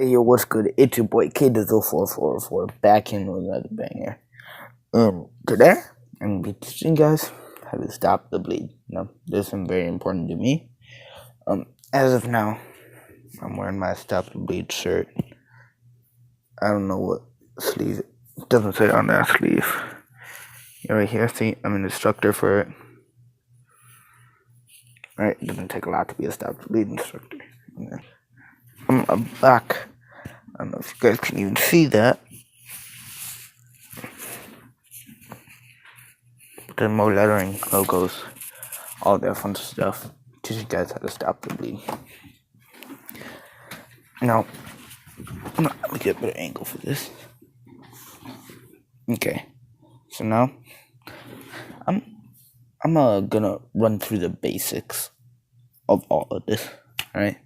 Hey, yo, what's good? It's your boy K444 back in with another banger. Today I'm gonna be teaching you guys how to stop the bleed. This is very important to me. As of now, I'm wearing my Stop the Bleed shirt. I don't know what sleeve. It doesn't say on that sleeve. Yeah, right here, see, I'm an instructor for it. Right, it doesn't take a lot to be a Stop the Bleed instructor. I'm back. I don't know if you guys can even see that. There's more lettering, logos, all that fun stuff. Teach you guys how to stop the bleed. Now, let me get a better angle for this. Okay, so now I'm gonna run through the basics of all of this. All right.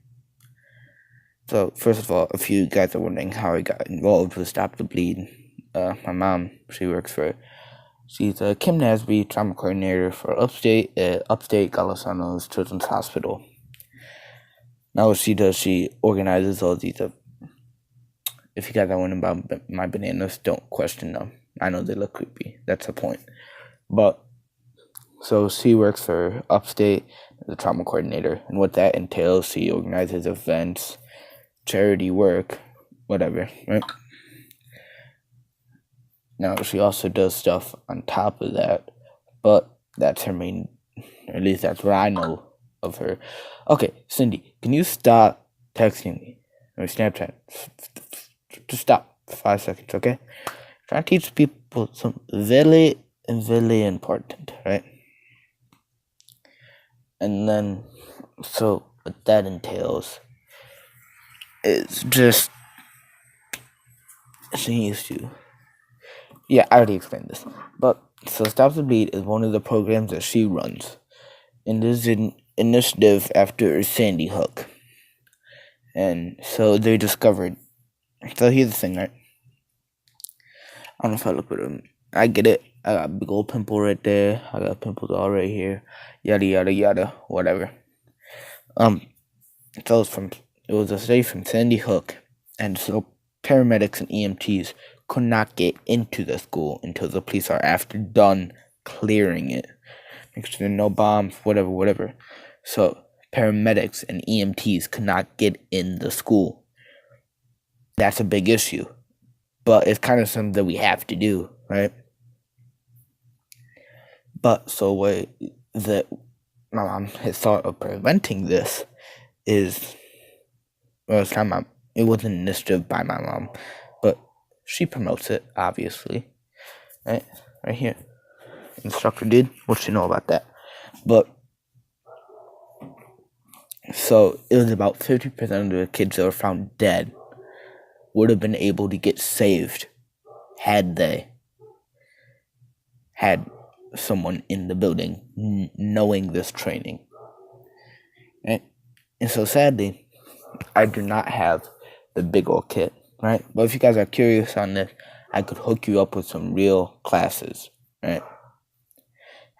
So first of all, if you guys are wondering how I got involved with Stop the Bleed, my mom, she's a Kim Nasby trauma coordinator for Upstate Golisano's Children's Hospital. Now what she does, she organizes all these. If you guys are wondering about my bananas, don't question them. I know they look creepy. That's the point. But so she works for Upstate as a trauma coordinator, and what that entails, she organizes events, charity work, whatever, right? Now, she also does stuff on top of that, but that's her main, or at least that's what I know of her. Okay, Cindy, can you stop texting me or Snapchat? Just stop for 5 seconds, okay? Trying to teach people something very, very important, right? And then, so what that entails is just she used to. Yeah, I already explained this. But so Stop the Bleed is one of the programs that she runs. And this is an initiative after Sandy Hook. And so they discovered. So here's the thing, right? I don't know if I look at them. I get it. I got a big old pimple right there. I got pimples all right here. Yada yada yada. Whatever. So it was a study from Sandy Hook, and so paramedics and EMTs could not get into the school until the police are after done clearing it. Make sure there are no bombs, whatever. So paramedics and EMTs could not get in the school. That's a big issue, but it's kind of something that we have to do, right? But so what that my mom has thought of preventing this is, well, it's not my, it wasn't an initiative by my mom, but she promotes it, obviously, right here. Instructor did. What you know about that? But so it was about 50% of the kids that were found dead would have been able to get saved had they had someone in the building knowing this training. Right? And so sadly, I do not have the big old kit, right? But if you guys are curious on this, I could hook you up with some real classes, right?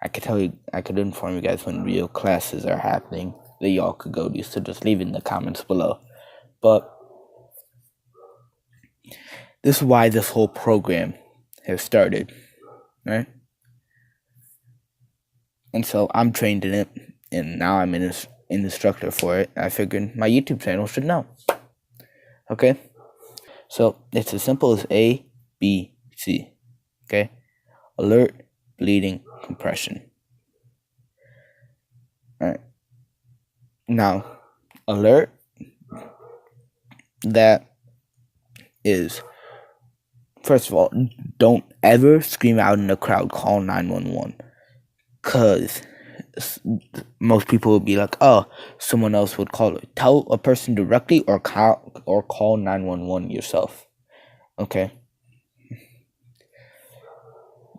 I could inform you guys when real classes are happening that y'all could go to, so just leave it in the comments below. But this is why this whole program has started, right? And so I'm trained in it, and now I'm an instructor for it. I figured my YouTube channel should know. Okay? So it's as simple as A, B, C. Okay? Alert, bleeding, compression. Alright. Now, alert, that is, first of all, don't ever scream out in the crowd, call 911. Because most people would be like, oh, someone else would call it. Tell a person directly or call 911 yourself. Okay?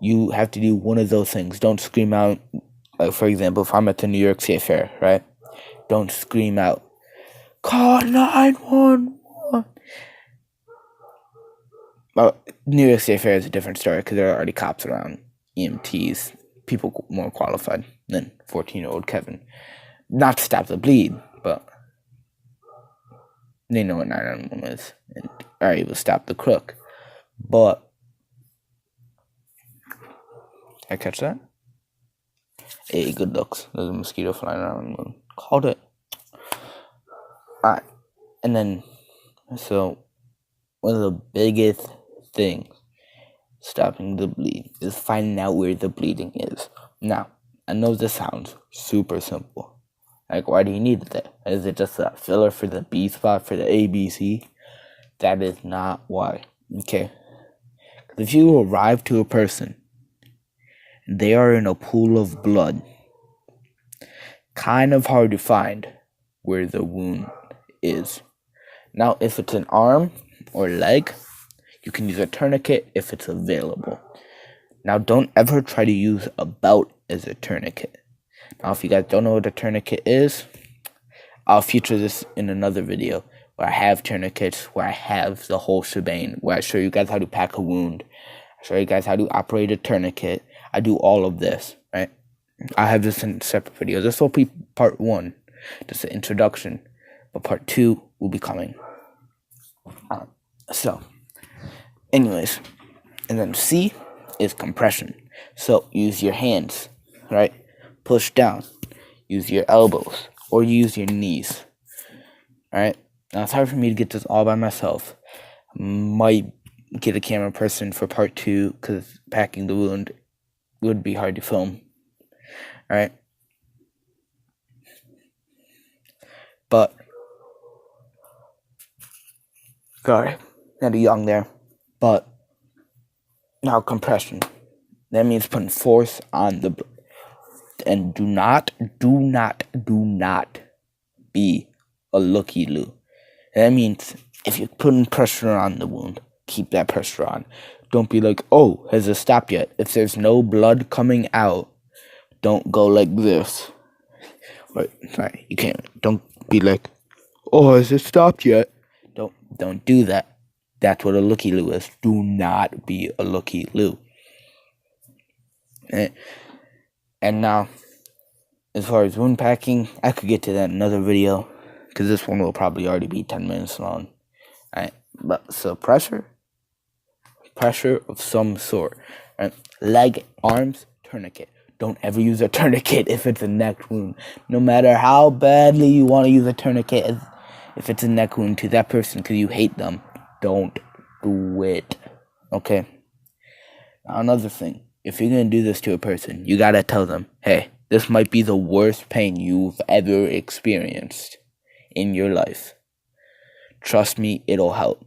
You have to do one of those things. Don't scream out. Like, for example, if I'm at the New York State Fair, right? Don't scream out, call 911. Well, New York State Fair is a different story because there are already cops around, EMTs, people more qualified than 14-year-old Kevin. Not to stop the bleed, but they know what 911 is. and are able to stop the crook. But I catch that? Hey, good looks. There's a mosquito flying around the moon. Called it. Alright. And then, so, one of the biggest things stopping the bleed is finding out where the bleeding is. Now, I know this sounds super simple. Like, why do you need that? Is it just a filler for the B spot for the ABC? That is not why. Okay. If you arrive to a person, they are in a pool of blood, kind of hard to find where the wound is. Now, if it's an arm or leg, you can use a tourniquet if it's available. Now, don't ever try to use a belt as a tourniquet. Now, if you guys don't know what a tourniquet is, I'll feature this in another video where I have tourniquets, where I have the whole shebang, where I show you guys how to pack a wound, I show you guys how to operate a tourniquet. I do all of this, right? I have this in separate videos. This will be part 1, just an introduction, but part 2 will be coming. So, anyways, and then C is compression. So, use your hands, right? Push down. Use your elbows or use your knees, alright? Now, it's hard for me to get this all by myself. Might get a camera person for part 2 because packing the wound would be hard to film, alright? But, sorry, not a young there. But, now compression. That means putting force on the blood. And do not be a looky-loo. That means if you're putting pressure on the wound, keep that pressure on. Don't be like, oh, has it stopped yet? If there's no blood coming out, don't go like this. Right, sorry, you can't. Don't be like, oh, has it stopped yet? Don't do that. That's what a looky-loo is. Do not be a looky-loo. And now, as far as wound packing, I could get to that in another video, because this one will probably already be 10 minutes long. Alright, but so pressure of some sort. Right? Leg, arms, tourniquet. Don't ever use a tourniquet if it's a neck wound. No matter how badly you want to use a tourniquet, if it's a neck wound to that person because you hate them, don't do it. Okay? Now, another thing. If you're going to do this to a person, you got to tell them, hey, this might be the worst pain you've ever experienced in your life. Trust me, it'll help.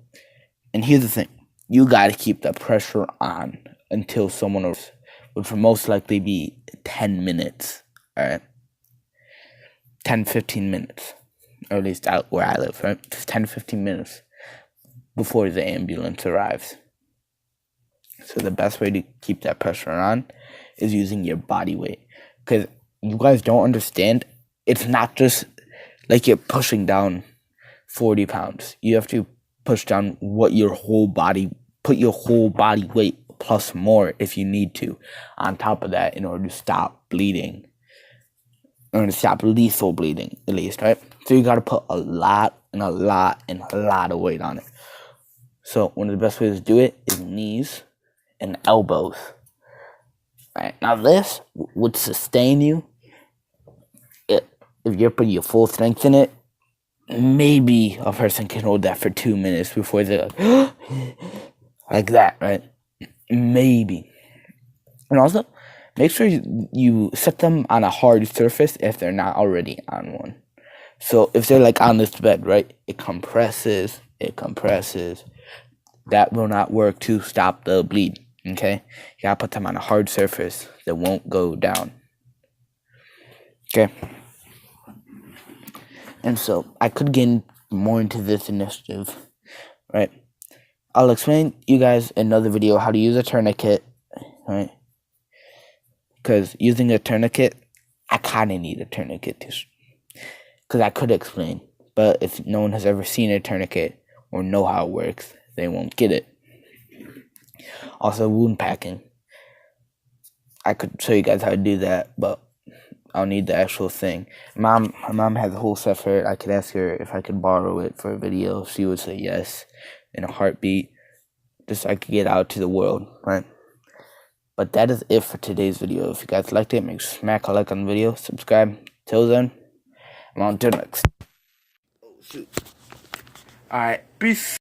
And here's the thing. You got to keep the pressure on until someone else, which will most likely be 10 minutes. Alright? 10-15 minutes. Or at least out where I live, right? Just 10-15 minutes before the ambulance arrives. So the best way to keep that pressure on is using your body weight. Because you guys don't understand, it's not just like you're pushing down 40 pounds. You have to push down what your whole body, put your whole body weight plus more if you need to on top of that in order to stop bleeding. In order to stop lethal bleeding, at least, right? So you got to put a lot of weight on it. So one of the best ways to do it is knees and elbows. Right, now this would sustain you if you're putting your full strength in it. Maybe a person can hold that for 2 minutes before they're like that, right? Maybe. And also, make sure you set them on a hard surface if they're not already on one. So if they're like on this bed, right? It compresses. That will not work to stop the bleed. Okay? You gotta put them on a hard surface that won't go down. Okay? And so, I could get more into this initiative, right? I'll explain you guys in another video how to use a tourniquet, right? Because using a tourniquet, I kind of need a tourniquet because I could explain. But if no one has ever seen a tourniquet or know how it works, they won't get it. Also, wound packing. I could show you guys how to do that, but I'll need the actual thing. My mom has a whole set for it. I could ask her if I could borrow it for a video. She would say yes in a heartbeat. Just so I could get out to the world, right? But that is it for today's video. If you guys liked it, make sure to smack a like on the video. Subscribe. Till then, I'm on to the next. Oh, shoot. Alright, peace.